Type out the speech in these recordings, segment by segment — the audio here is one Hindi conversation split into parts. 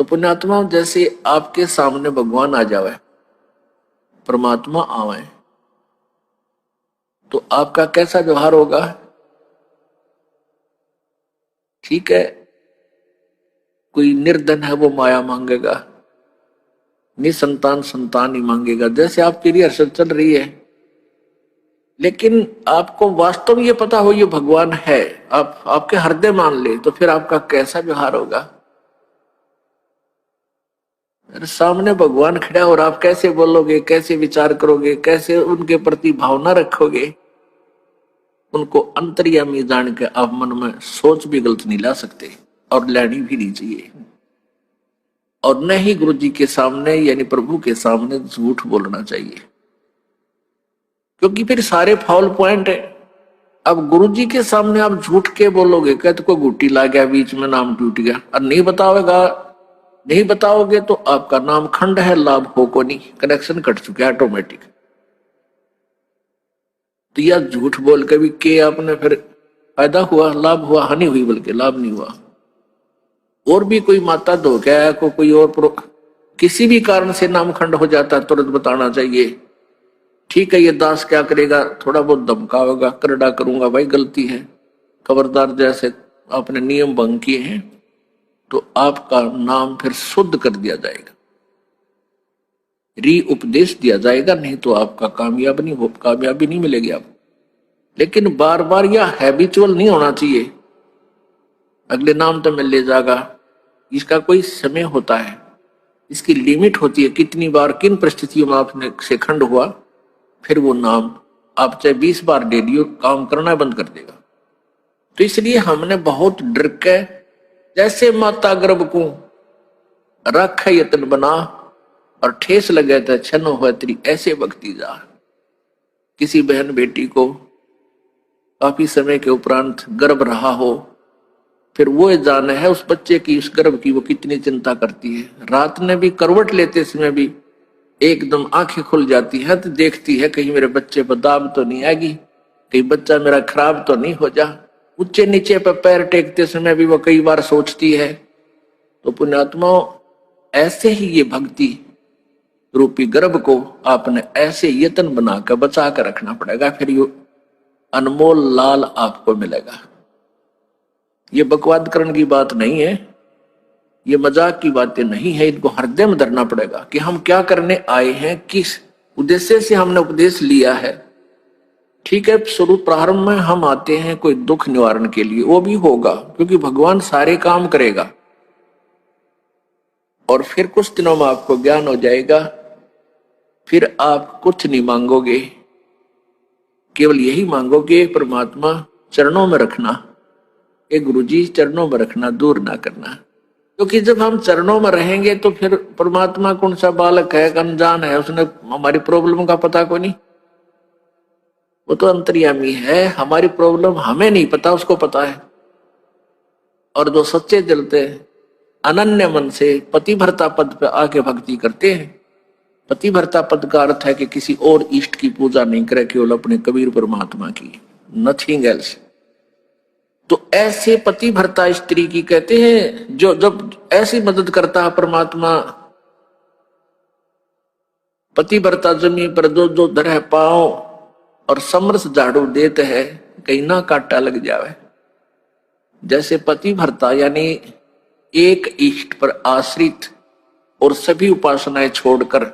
तो पुण्यात्मा, जैसे आपके सामने भगवान आ जावे, परमात्मा आवे, तो आपका कैसा व्यवहार होगा? ठीक है, कोई निर्धन है वो माया मांगेगा, निसंतान संतान ही मांगेगा, जैसे आपकी रिहर्सल चल रही है। लेकिन आपको वास्तव में ये पता हो ये भगवान है, आप आपके हृदय मान ले, तो फिर आपका कैसा व्यवहार होगा? अरे सामने भगवान खड़ा और आप कैसे बोलोगे, कैसे विचार करोगे, कैसे उनके प्रति भावना रखोगे? उनको अंतर्यामी जान के आप मन में सोच भी गलत नहीं ला सकते और लेनी भी नहीं चाहिए। और न ही गुरु जी के सामने यानी प्रभु के सामने झूठ बोलना चाहिए, क्योंकि फिर सारे फाउल पॉइंट है। अब गुरु जी के सामने आप झूठ के बोलोगे, कहते को गुटी ला गया बीच में, नाम टूट गया, और नहीं बताओगे तो आपका नाम खंड है, लाभ हो को नहीं, कनेक्शन कट चुका है ऑटोमेटिक। तो यह झूठ बोल के भी के आपने फिर फायदा हुआ, लाभ हुआ? हानि हुई, बल्कि लाभ नहीं हुआ। और भी कोई माता धोखा को कोई और किसी भी कारण से नाम खंड हो जाता है, तुरंत बताना चाहिए। ठीक है, ये दास क्या करेगा, थोड़ा बहुत धमकावेगा, करड़ा करूंगा, भाई गलती है, खबरदार, जैसे आपने नियम भंग किए हैं, तो आपका नाम फिर शुद्ध कर दिया जाएगा, री उपदेश दिया जाएगा, नहीं तो आपका कामयाबी नहीं मिलेगी आपको। लेकिन बार बार यह हैबिचुअल नहीं होना चाहिए, अगले नाम तो मैं ले जाएगा। इसका कोई समय होता है, इसकी लिमिट होती है, कितनी बार किन परिस्थितियों में आपने से खंड हुआ, फिर वो नाम आप चाहे 20 बार दे दियो, काम करना बंद कर देगा। तो इसलिए हमने बहुत डर के, जैसे माता गर्भ को रख यत्न बना और ठेस लगे तो छन हो तेरी, ऐसे भक्ति जा। किसी बहन बेटी को काफी समय के उपरांत गर्भ रहा हो, फिर वो जाने है उस बच्चे की, उस गर्भ की वो कितनी चिंता करती है। रात में भी करवट लेते समय भी एकदम आंखें खुल जाती है, तो देखती है कहीं मेरे बच्चे पर दाब तो नहीं आएगी, कहीं बच्चा मेरा खराब तो नहीं हो जा। ऊंचे नीचे पर पैर टेकते समय भी वो कई बार सोचती है। तो पुण्यात्माओं, ऐसे ही ये भक्ति रूपी गर्भ को आपने ऐसे यत्न बनाकर बचा कर रखना पड़ेगा, फिर ये अनमोल लाल आपको मिलेगा। ये बकवादकरण की बात नहीं है, ये मजाक की बातें नहीं है, इनको हृदय में धरना पड़ेगा कि हम क्या करने आए हैं, किस उद्देश्य से हमने उपदेश लिया है। ठीक है, शुरू प्रारंभ में हम आते हैं कोई दुख निवारण के लिए, वो भी होगा, क्योंकि भगवान सारे काम करेगा। और फिर कुछ दिनों में आपको ज्ञान हो जाएगा, फिर आप कुछ नहीं मांगोगे, केवल यही मांगोगे परमात्मा चरणों में रखना, एक गुरुजी चरणों में रखना, दूर ना करना। क्योंकि जब हम चरणों में रहेंगे तो फिर परमात्मा कौन सा बालक है, अनजान है, उसने हमारी प्रॉब्लम का पता कोई नहीं, वो तो अंतर्यामी है। हमारी प्रॉब्लम हमें नहीं पता, उसको पता है। और जो सच्चे दिल से अनन्य मन से पतिभरता पद पे आके भक्ति करते हैं, पतिभरता पद का अर्थ है कि किसी और इष्ट की पूजा नहीं करे, केवल अपने कबीर परमात्मा की, नथिंग एल्स। तो ऐसे पतिभरता स्त्री की कहते हैं, जो जब ऐसी मदद करता है परमात्मा, पतिभरता जमीन पर जो जो धरे पाओ और समरस झाड़ू देते हैं, कहीं ना काटा लग जावे। जैसे पतिभरता यानी एक इष्ट पर आश्रित और सभी उपासनाएं छोड़कर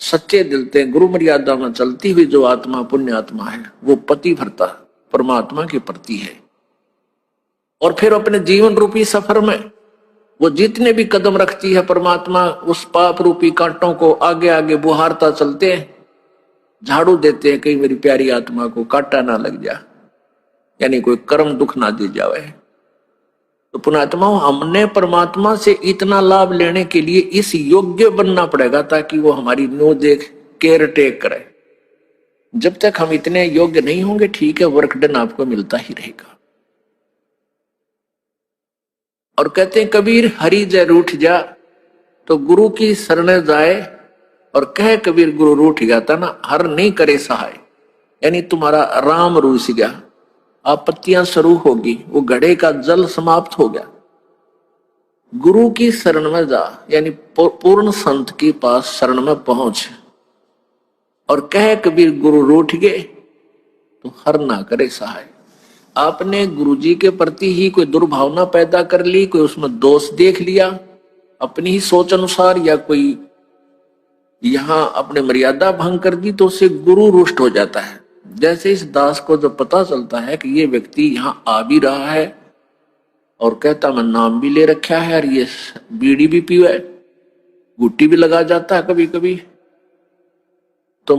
सच्चे दिल से गुरु मर्यादा में चलती हुई जो आत्मा पुण्य आत्मा है, वो पतिभरता परमात्मा के प्रति है। और फिर अपने जीवन रूपी सफर में वो जितने भी कदम रखती है, परमात्मा उस पाप रूपी कांटों को आगे आगे बुहारता चलते हैं, झाड़ू देते हैं, कहीं मेरी प्यारी आत्मा को कांटा ना लग जा, यानी कोई कर्म दुख ना दे जावे। तो पुण्यात्माओं, हमने परमात्मा से इतना लाभ लेने के लिए इस योग्य बनना पड़ेगा, ताकि वो हमारी नो देख केयर टेक करे। जब तक हम इतने योग्य नहीं होंगे, ठीक है, वर्क डन आपको मिलता ही रहेगा। और कहते हैं कबीर हरि जय रूठ जा, तो गुरु की शरण जाए और कहे कबीर गुरु रूठ गया था ना, हर नहीं करे सहाय, यानी तुम्हारा राम रूस गया, आपत्तियां शुरू होगी, वो घड़े का जल समाप्त हो गया, गुरु की शरण में जा, यानी पूर्ण संत के पास शरण में पहुंच। और कह कबीर गुरु रूठ गए तो हर ना करे सहाय। आपने गुरुजी के प्रति ही कोई दुर्भावना पैदा कर ली, कोई उसमें दोष देख लिया अपनी ही सोच अनुसार, या कोई यहां अपने मर्यादा भंग कर दी, तो उससे गुरु रुष्ट हो जाता है। जैसे इस दास को जब पता चलता है कि ये व्यक्ति यहां आ भी रहा है और कहता मैं नाम भी ले रखा है, और ये बीड़ी भी पीवा है, गुट्टी भी लगा जाता है कभी कभी, तो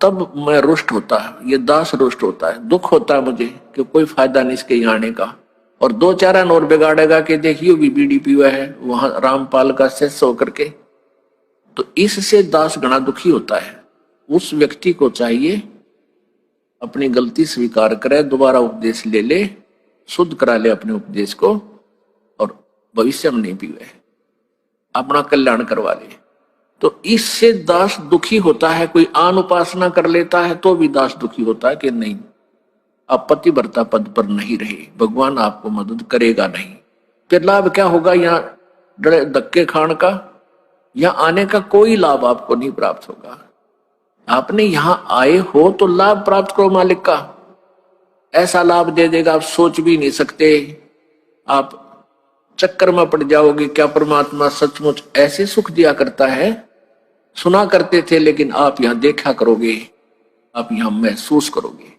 तब मैं रुष्ट होता है, ये दास रुष्ट होता है, दुख होता है मुझे कि कोई फायदा नहीं इसके यहाँ आने का। और दो चार और बिगाड़ेगा कि देखिए भी बीड़ी पीवा है वहां रामपाल का शिष्य होकर के, तो इससे दास गणा दुखी होता है। उस व्यक्ति को चाहिए अपनी गलती स्वीकार करे, दोबारा उपदेश ले ले, शुद्ध करा ले अपने उपदेश को, और भविष्य में नहीं पीवे, अपना कल्याण करवा ले। तो इससे दास दुखी होता है। कोई आन उपासना कर लेता है तो भी दास दुखी होता है कि नहीं, आप पतिव्रता पद पर नहीं रहे, भगवान आपको मदद करेगा नहीं। फिर लाभ क्या होगा यहाँ डरे धक्के खान का? यहाँ आने का कोई लाभ आपको नहीं प्राप्त होगा। आपने यहाँ आए हो तो लाभ प्राप्त करो मालिक का, ऐसा लाभ दे देगा आप सोच भी नहीं सकते। आप चक्कर में पड़ जाओगे, क्या परमात्मा सचमुच ऐसे सुख दिया करता है? सुना करते थे, लेकिन आप यहां देखा करोगे, आप यहां महसूस करोगे।